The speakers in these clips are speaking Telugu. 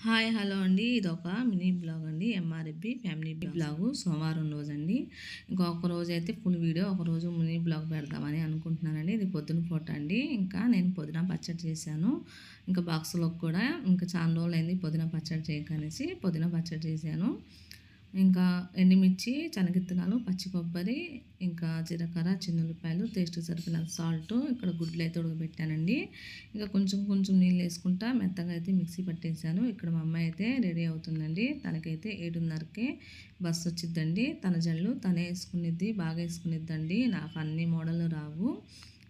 హాయ్ హలో అండి. ఇదొక మినీ బ్లాగ్ అండి. ఎంఆర్ఎఫ్బి ఫ్యామిలీ బ్లాగు సోమవారం రోజండి. ఇంకొక రోజు అయితే ఫుల్ వీడియో, ఒకరోజు మినీ బ్లాగ్ పెడదామని అనుకుంటున్నానండి. ఇది పొద్దున పూట అండి. ఇంకా నేను పుదీనా పచ్చడి చేశాను. ఇంకా బాక్స్లోకి కూడా ఇంకా చాలా రోజులైంది పుదీనా పచ్చడి చేయకనేసి పుదీనా పచ్చడి చేశాను. ఇంకా ఎండుమిర్చి, శనగిత్తనాలు, పచ్చి కొబ్బరి, ఇంకా జీలకర్ర, చిన్నుల్లిపాయలు, టేస్ట్ సరిపోయినంత సాల్ట్, ఇక్కడ గుడ్లు అయితే ఉడకబెట్టానండి. ఇంకా కొంచెం కొంచెం నీళ్ళు వేసుకుంటా మెత్తగా అయితే మిక్సీ పట్టేశాను. ఇక్కడ మా అమ్మాయి అయితే రెడీ అవుతుందండి. తనకైతే 7:30కే బస్సు వచ్చిద్దండి. తన జల్లు తనే వేసుకునిద్ది, బాగా వేసుకునిద్దండి. నాకు అన్ని మోడళ్ళు రావు.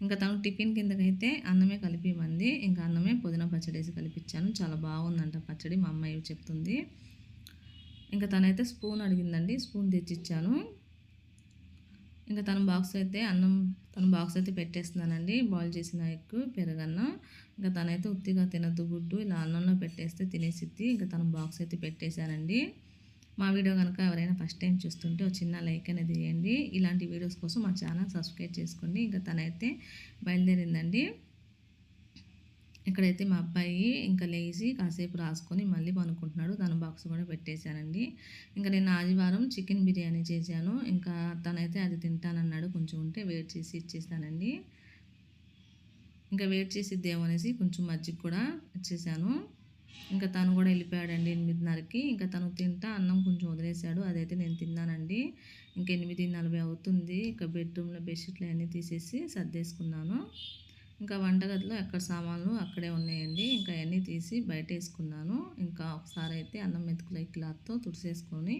ఇంకా తను టిఫిన్ కిందకైతే అన్నమే కలిపిమంది. ఇంకా అన్నమే పుదీనా పచ్చడి వేసి కలిపించాను. చాలా బాగుందంట పచ్చడి, మా అమ్మాయి చెప్తుంది. ఇంకా తనైతే స్పూన్ అడిగిందండి, స్పూన్ తెచ్చిచ్చాను. ఇంకా తన బాక్స్ అయితే తన బాక్స్ అయితే పెట్టేస్తున్నానండి. బాయిల్ చేసిన ఎగ్, పెరుగన్నం. ఇంకా తనైతే ఉత్తిగా తినద్దు, గుడ్డు ఇలా అన్నంలో పెట్టేస్తే తినేసిద్ది. ఇంకా తన బాక్స్ అయితే పెట్టేశానండి. మా వీడియో కనుక ఎవరైనా ఫస్ట్ టైం చూస్తుంటే ఒక చిన్న లైక్ అనేది వేయండి. ఇలాంటి వీడియోస్ కోసం మా ఛానల్ సబ్స్క్రైబ్ చేసుకోండి. ఇంకా తనైతే బయలుదేరిందండి. ఇక్కడైతే మా అబ్బాయి ఇంకా లేచి కాసేపు రాసుకొని మళ్ళీ పనుకుంటున్నాడు. తన బాక్స్ కూడా పెట్టేశానండి. ఇంకా నేను ఆదివారం చికెన్ బిర్యానీ చేశాను. ఇంకా తనైతే అది తింటానన్నాడు. కొంచెం ఉంటే వేడి చేసి ఇచ్చేసానండి. ఇంకా వేడి చేసిద్దేమో అనేసి కొంచెం మజ్జిగ కూడా ఇచ్చేసాను. ఇంకా తను కూడా వెళ్ళిపోయాడండి 8:30కి. ఇంకా తను తింటా అన్నం కొంచెం వదిలేశాడు, అదైతే నేను తిన్నానండి. ఇంకా 8:40 అవుతుంది. ఇంకా బెడ్రూమ్లో బెడ్షీట్లు అన్నీ తీసేసి సర్దేసుకున్నాను. ఇంకా వంటగదిలో ఎక్కడ సామాన్లు అక్కడే ఉన్నాయండి. ఇంకా అవన్నీ తీసి బయట వేసుకున్నాను. ఇంకా ఒకసారి అయితే అన్నం మెతుకుల క్లాత్తో తుడిసేసుకొని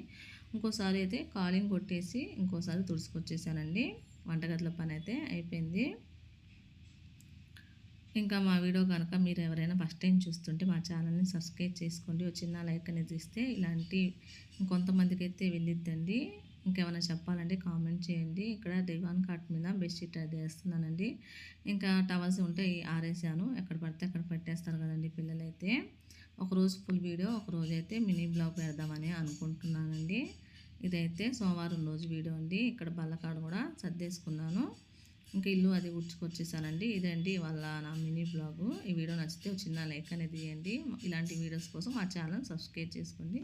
ఇంకోసారి అయితే కాలింగ్ కొట్టేసి ఇంకోసారి తుడుచుకొచ్చేసానండి. వంటగదిలో పని అయితే అయిపోయింది. ఇంకా మా వీడియో కనుక మీరు ఎవరైనా ఫస్ట్ టైం చూస్తుంటే మా ఛానల్ని సబ్స్క్రైబ్ చేసుకోండి. ఒక చిన్న లైక్ అనేది ఇస్తే ఇలాంటి ఇంకొంతమందికి అయితే వెళ్ళిద్దండి. ఇంకేమైనా చెప్పాలంటే కామెంట్ చేయండి. ఇక్కడ దివాన్ కాట్ మీద బెడ్షీట్ అది వేస్తున్నానండి. ఇంకా టవల్స్ ఉంటే ఆరేసాను. ఎక్కడ పడితే అక్కడ పెట్టేస్తారు కదండి పిల్లలైతే. ఒకరోజు ఫుల్ వీడియో, ఒకరోజు అయితే మినీ బ్లాగ్ పెడదామని అనుకుంటున్నానండి. ఇదైతే సోమవారం రోజు వీడియో అండి. ఇక్కడ బల్లకాడ కూడా సర్దేసుకున్నాను. ఇంకా ఇల్లు అది ఉడ్చుకొచ్చేసానండి. ఇదండి వాళ్ళ నా మినీ బ్లాగు. ఈ వీడియో నచ్చితే ఒక చిన్న లైక్ అనేది ఇవ్వండి. ఇలాంటి వీడియోస్ కోసం మా ఛానల్ సబ్స్క్రైబ్ చేసుకోండి.